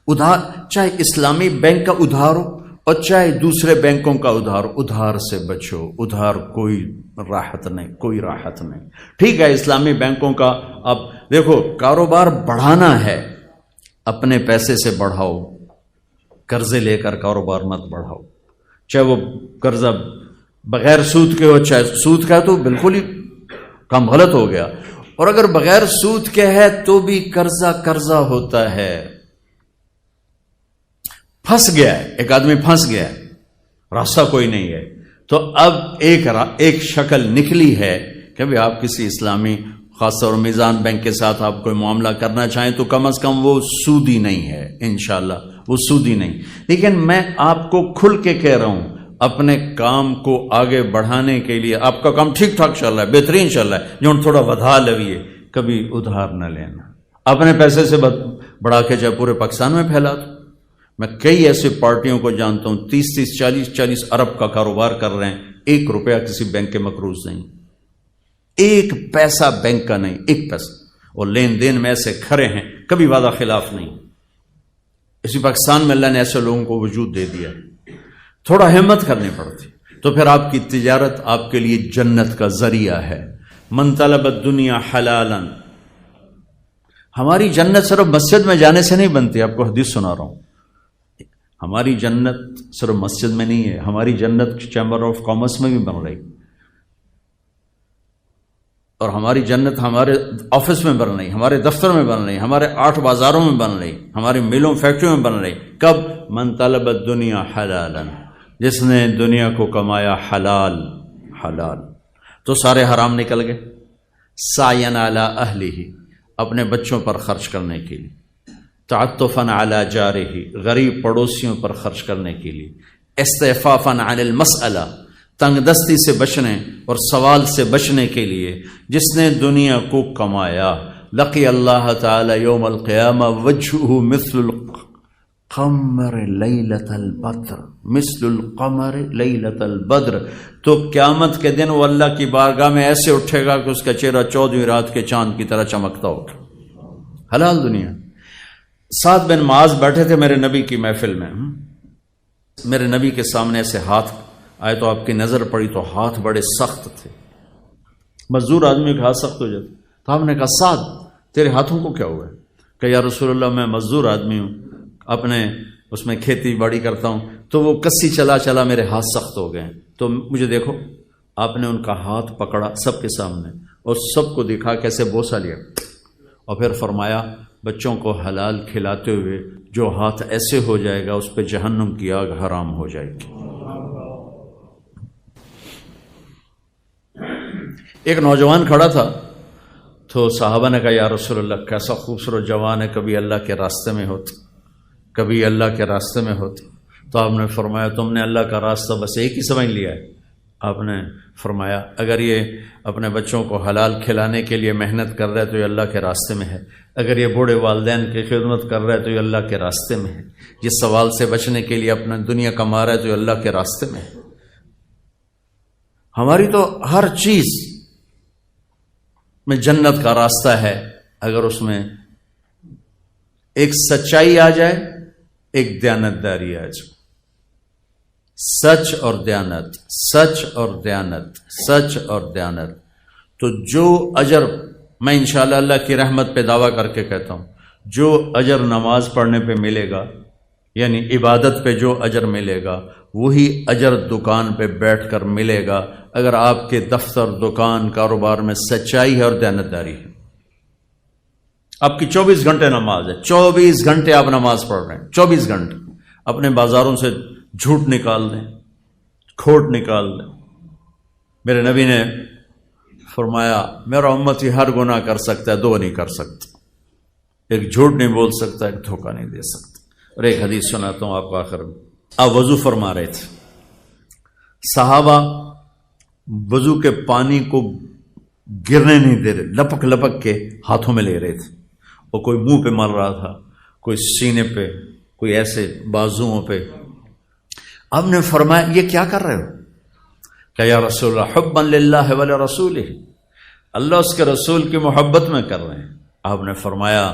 ادھار چاہے اسلامی بینک کا ادھار ہو اور چاہے دوسرے بینکوں کا ادھار ہو، ادھار سے بچو، ادھار کوئی راحت نہیں، کوئی راحت نہیں۔ ٹھیک ہے اسلامی بینکوں کا اب دیکھو کاروبار بڑھانا ہے، اپنے پیسے سے بڑھاؤ، قرضے لے کر کاروبار مت بڑھاؤ، چاہے وہ قرضہ بغیر سود کے ہو، چاہے سود کا تو بالکل ہی کام غلط ہو گیا، اور اگر بغیر سود کے ہے تو بھی قرضہ ہوتا ہے۔ پھنس گیا ہے ایک آدمی، پھنس گیا ہے، راستہ کوئی نہیں ہے، تو اب ایک شکل نکلی ہے کہ بھی آپ کسی اسلامی خاص طور میزان بینک کے ساتھ آپ کوئی معاملہ کرنا چاہیں تو کم از کم وہ سودی نہیں ہے، انشاءاللہ وہ سودی نہیں۔ لیکن میں آپ کو کھل کے کہہ رہا ہوں، اپنے کام کو آگے بڑھانے کے لیے آپ کا کام ٹھیک ٹھاک چل رہا ہے، بہترین چل رہا ہے، جو تھوڑا ودھا لویے، کبھی ادھار نہ لینا، اپنے پیسے سے بڑھا کے چاہے پورے پاکستان میں پھیلا دو۔ میں کئی ایسے پارٹیوں کو جانتا ہوں 30 40 ارب کا کاروبار کر رہے ہیں، 1 روپیہ کسی بینک کے مقروض نہیں، 1 پیسہ بینک کا نہیں، 1 پیسہ، اور لین دین میں ایسے کھڑے ہیں، کبھی وعدہ خلاف نہیں۔ اسی پاکستان میں اللہ نے ایسے لوگوں کو وجود دے دیا، تھوڑا ہمت کرنی پڑتی، تو پھر آپ کی تجارت آپ کے لیے جنت کا ذریعہ ہے۔ من طلب الدنیا حلالا، ہماری جنت صرف مسجد میں جانے سے نہیں بنتی، آپ کو حدیث سنا رہا ہوں، ہماری جنت صرف مسجد میں نہیں ہے، ہماری جنت چیمبر آف کامرس میں بھی بن رہی، اور ہماری جنت ہمارے آفس میں بن رہی، ہمارے دفتر میں بن رہی، ہمارے 8 بازاروں میں بن رہی، ہماری ملوں فیکٹریوں میں بن رہی۔ کب؟ من طلب الدنیا حلالا، جس نے دنیا کو کمایا حلال تو سارے حرام نکل گئے۔ سعین علی اہلہ، اپنے بچوں پر خرچ کرنے کے لیے، تعطفاً علی جارہ، غریب پڑوسیوں پر خرچ کرنے کے لیے، استعفافاً عن المسئلہ، تنگ دستی سے بچنے اور سوال سے بچنے کے لیے، جس نے دنیا کو کمایا، لقی اللہ تعالی یوم القیامہ وجہہ مثل القمر لیلۃ البدر، مثل القمر لیلۃ البدر، تو قیامت کے دن وہ اللہ کی بارگاہ میں ایسے اٹھے گا کہ اس کا چہرہ 14ویں رات کے چاند کی طرح چمکتا ہوگا۔ حلال دنیا۔ سعد بن معاذ بیٹھے تھے میرے نبی کی محفل میں، میرے نبی کے سامنے ایسے ہاتھ آئے تو آپ کی نظر پڑی تو ہاتھ بڑے سخت تھے، مزدور آدمی کے ہاتھ سخت ہو جاتے، تو ہم نے کہا سعد تیرے ہاتھوں کو کیا ہوا ہے؟ کہ یا رسول اللہ میں مزدور آدمی ہوں، اپنے اس میں کھیتی باڑی کرتا ہوں، تو وہ کسی چلا میرے ہاتھ سخت ہو گئے، تو مجھے دیکھو۔ آپ نے ان کا ہاتھ پکڑا سب کے سامنے اور سب کو دکھا کیسے بوسہ لیا، اور پھر فرمایا بچوں کو حلال کھلاتے ہوئے جو ہاتھ ایسے ہو جائے گا اس پہ جہنم کی آگ حرام ہو جائے گی۔ ایک نوجوان کھڑا تھا تو صحابہ نے کہا یا رسول اللہ کیسا خوبصورت جوان ہے، کبھی اللہ کے راستے میں ہوتا، کبھی اللہ کے راستے میں ہوتا۔ تو آپ نے فرمایا تم نے اللہ کا راستہ بس ایک ہی سمجھ لیا ہے۔ آپ نے فرمایا اگر یہ اپنے بچوں کو حلال کھلانے کے لیے محنت کر رہا ہے تو یہ اللہ کے راستے میں ہے، اگر یہ بوڑھے والدین کی خدمت کر رہا ہے تو یہ اللہ کے راستے میں ہے، یہ سوال سے بچنے کے لیے اپنا دنیا کما رہا ہے تو یہ اللہ کے راستے میں ہے۔ ہماری تو ہر چیز میں جنت کا راستہ ہے، اگر اس میں ایک سچائی آ جائے، ایک دیانتداری آ جائے، سچ اور دیانت، سچ اور دیانت، سچ اور دیانت، تو جو اجر میں انشاءاللہ اللہ کی رحمت پہ دعویٰ کر کے کہتا ہوں، جو اجر نماز پڑھنے پہ ملے گا، یعنی عبادت پہ جو اجر ملے گا، وہی اجر دکان پہ بیٹھ کر ملے گا اگر آپ کے دفتر، دکان، کاروبار میں سچائی ہے اور دیانتداری ہے۔ آپ کی 24 گھنٹے نماز ہے، 24 گھنٹے آپ نماز پڑھ رہے ہیں، 24 گھنٹے اپنے بازاروں سے جھوٹ نکال دیں، کھوٹ نکال دیں۔ میرے نبی نے فرمایا میرا امتی ہر گناہ کر سکتا ہے، 2 نہیں کر سکتا، ایک جھوٹ نہیں بول سکتا، ایک دھوکہ نہیں دے سکتا۔ اور ایک حدیث سناتا ہوں آپ کو آخر میں۔ آپ وضو فرما رہے تھے، صحابہ وضو کے پانی کو گرنے نہیں دے رہے، لپک لپک کے ہاتھوں میں لے رہے تھے، اور کوئی منہ پہ مل رہا تھا، کوئی سینے پہ، کوئی ایسے بازوؤں پہ۔ آپ نے فرمایا یہ کیا کر رہے ہو؟ کہ یا رسول اللہ حبا للہ ولرسولہ، اللہ اس کے رسول کی محبت میں کر رہے ہیں۔ آپ نے فرمایا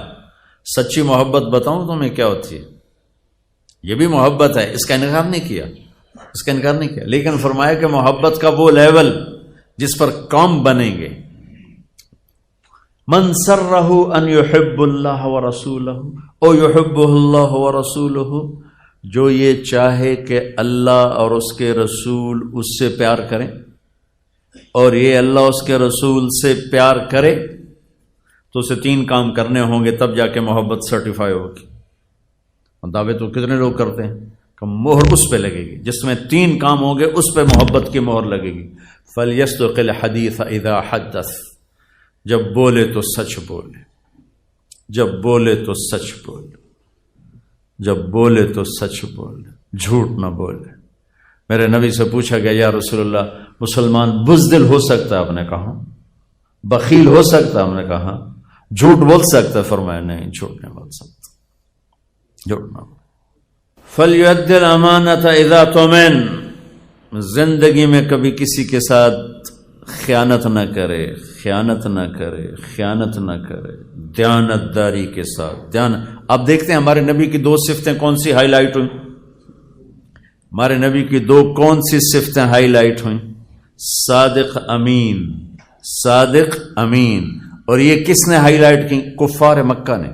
سچی محبت بتاؤں تمہیں کیا ہوتی ہے؟ یہ بھی محبت ہے، اس کا انکار نہیں کیا، لیکن فرمایا کہ محبت کا وہ لیول جس پر کام بنیں گے. من سرہ ان یحب اللہ ورسولہ او یحبہ اللہ ورسولہ، جو یہ چاہے کہ اللہ اور اس کے رسول اس سے پیار کریں اور یہ اللہ اس کے رسول سے پیار کرے، تو اسے 3 کام کرنے ہوں گے، تب جا کے محبت سرٹیفائی ہوگی. دعوے تو کتنے لوگ کرتے ہیں کہ مہر اس پہ لگے گی، جس میں 3 کام ہوں گے اس پہ محبت کی مہر لگے گی. فَلْيَصْدُقِ الْحَدِيثَ إِذَا حَدَّثَ، جب بولے تو سچ بولے، جب بولے تو سچ بولے، جب بولے تو سچ بولے، جھوٹ نہ بولے. میرے نبی سے پوچھا گیا یا رسول اللہ مسلمان بزدل ہو سکتا ہے؟ آپ نے کہا بخیل ہو سکتا ہے؟ آپ نے کہا جھوٹ بول سکتا ہے؟ فرمایا نہیں، جھوٹ نہیں بول سکتا، جھوٹ نہ بول. فَلْيُؤَدِّ الْأَمَانَةَ إِذَا تُؤْمِنَ، زندگی میں کبھی کسی کے ساتھ خیانت نہ کرے، خیانت نہ کرے، خیانت نہ کرے، دیانت داری کے ساتھ. آپ دیکھتے ہیں ہمارے نبی کی 2 صفتیں کون سی ہائی لائٹ ہوئیں؟ ہمارے نبی کی 2 کون سی صفتیں ہائی لائٹ ہوئیں؟ صادق امین، صادق امین. اور یہ کس نے ہائی لائٹ کی؟ کفار مکہ نے.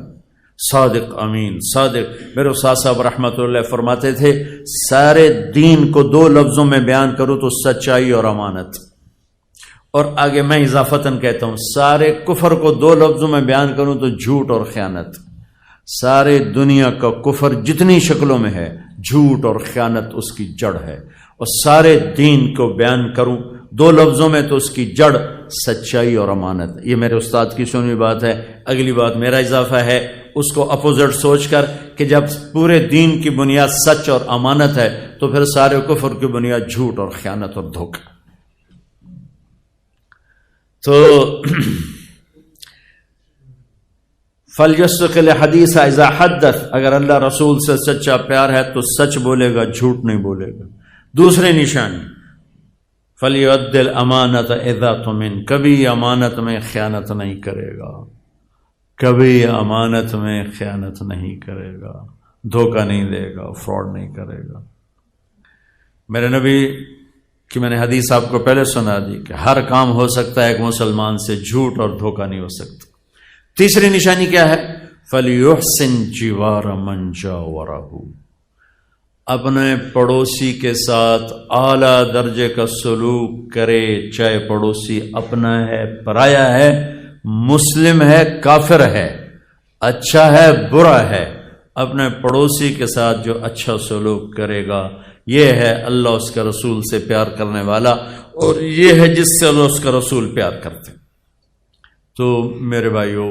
صادق امین، صادق. میرے استاد صاحب رحمۃ اللہ فرماتے تھے سارے دین کو 2 لفظوں میں بیان کرو تو سچائی اور امانت. اور آگے میں اضافتاً کہتا ہوں سارے کفر کو 2 لفظوں میں بیان کروں تو جھوٹ اور خیانت. سارے دنیا کا کفر جتنی شکلوں میں ہے، جھوٹ اور خیانت اس کی جڑ ہے. اور سارے دین کو بیان کروں 2 لفظوں میں تو اس کی جڑ سچائی اور امانت. یہ میرے استاد کی سنی بات ہے. اگلی بات میرا اضافہ ہے اس کو اپوزٹ سوچ کر کہ جب پورے دین کی بنیاد سچ اور امانت ہے تو پھر سارے کفر کی بنیاد جھوٹ اور خیانت اور دھوکہ. تو فَلْيَصْدُقِ الْحَدِيثَ إِذَا حَدَّثَ، اگر اللہ رسول سے سچا پیار ہے تو سچ بولے گا، جھوٹ نہیں بولے گا. دوسری نشانی فَلْيُؤَدِّ الْأَمَانَةَ إِذَا تُؤْمِنَ، کبھی امانت میں خیانت نہیں کرے گا، کبھی امانت میں خیانت نہیں کرے گا، دھوکہ نہیں دے گا، فراڈ نہیں کرے گا. میرے نبی کہ میں نے حدیث آپ کو پہلے سنا دی کہ ہر کام ہو سکتا ہے ایک مسلمان سے، جھوٹ اور دھوکہ نہیں ہو سکتا. تیسری نشانی کیا ہے؟ فَلْيُحْسِنْ جِوَارَ مَنْ جَاوَرَهُ، اپنے پڑوسی کے ساتھ اعلیٰ درجے کا سلوک کرے، چاہے پڑوسی اپنا ہے، پرایا ہے، مسلم ہے، کافر ہے، اچھا ہے، برا ہے. اپنے پڑوسی کے ساتھ جو اچھا سلوک کرے گا یہ ہے اللہ اس کے رسول سے پیار کرنے والا، اور یہ ہے جس سے اللہ اس کا رسول پیار کرتے. تو میرے بھائیو،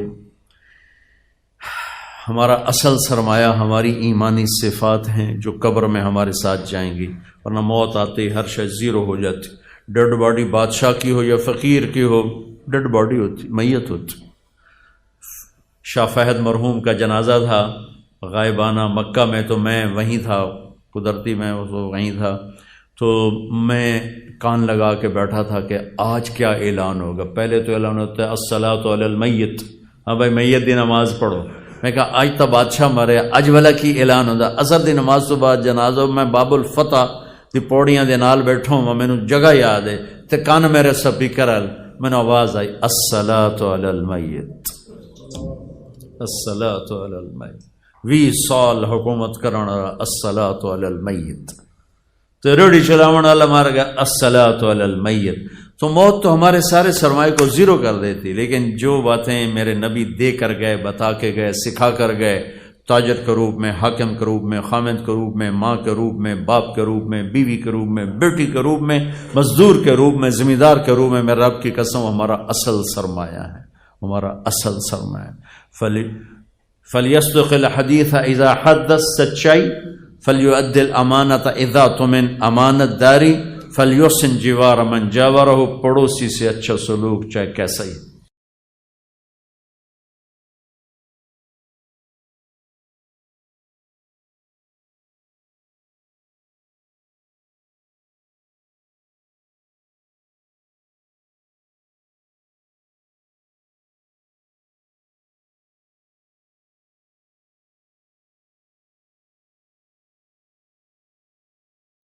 ہمارا اصل سرمایہ ہماری ایمانی صفات ہیں جو قبر میں ہمارے ساتھ جائیں گی، ورنہ موت آتی ہر شے زیرو ہو جاتی. ڈیڈ باڈی بادشاہ کی ہو یا فقیر کی ہو، ڈیڈ باڈی ہوتی، میت ہوتی. شاہ فہد مرحوم کا جنازہ تھا غائبانہ مکہ میں، تو میں وہیں تھا، قدرتی میں وہیں تھا. تو میں کان لگا کے بیٹھا تھا کہ آج کیا اعلان ہوگا. پہلے تو اعلان ہوتا ہے الصلاۃ علی المیت، ہاں بھائی میت دی نماز پڑھو. میں کہا آج تو بادشاہ مرے، اج والا کی اعلان ہوتا. اثر دی نماز تو بعد جنازہ، میں باب الفتح دی پوڑیاں دے نال بیٹھوں، مینوں جگہ یاد ہے تے کان میرے سپیکر ال مینوں آواز آئی الصلاۃ علی المیت، الصلاۃ علی المیت. 20 سال حکومت کرن والا الصلاۃ علی المیت، تو ریڑھی چلاون والا مار گیا الصلاۃ علی المیت. تو موت تو ہمارے سارے سرمایہ کو زیرو کر دیتی، لیکن جو باتیں میرے نبی دے کر گئے، بتا کے گئے، سکھا کر گئے، تاجر کے روپ میں، حاکم کے روپ میں، خامد کے روپ میں، ماں کے روپ میں، باپ کے روپ میں، بیوی کے روپ میں، بیٹی کے روپ میں، مزدور کے روپ میں، ذمہ دار کے روپ میں، میرے رب کی قسم ہمارا اصل سرمایہ ہے، ہمارا اصل سرمایہ. فَلْيَصْدُقِ الْحَدِيثَ إِذَا حَدَّثَ، سچائی. فَلْيُؤَدِّ الْأَمَانَةَ إِذَا تُؤْمِنَ، امانت داری. فَلْيُحْسِنْ جِوَارَ مَنْ جَاوَرَهُ، پڑوسی سے اچھا سلوک چاہے کیسا ہی.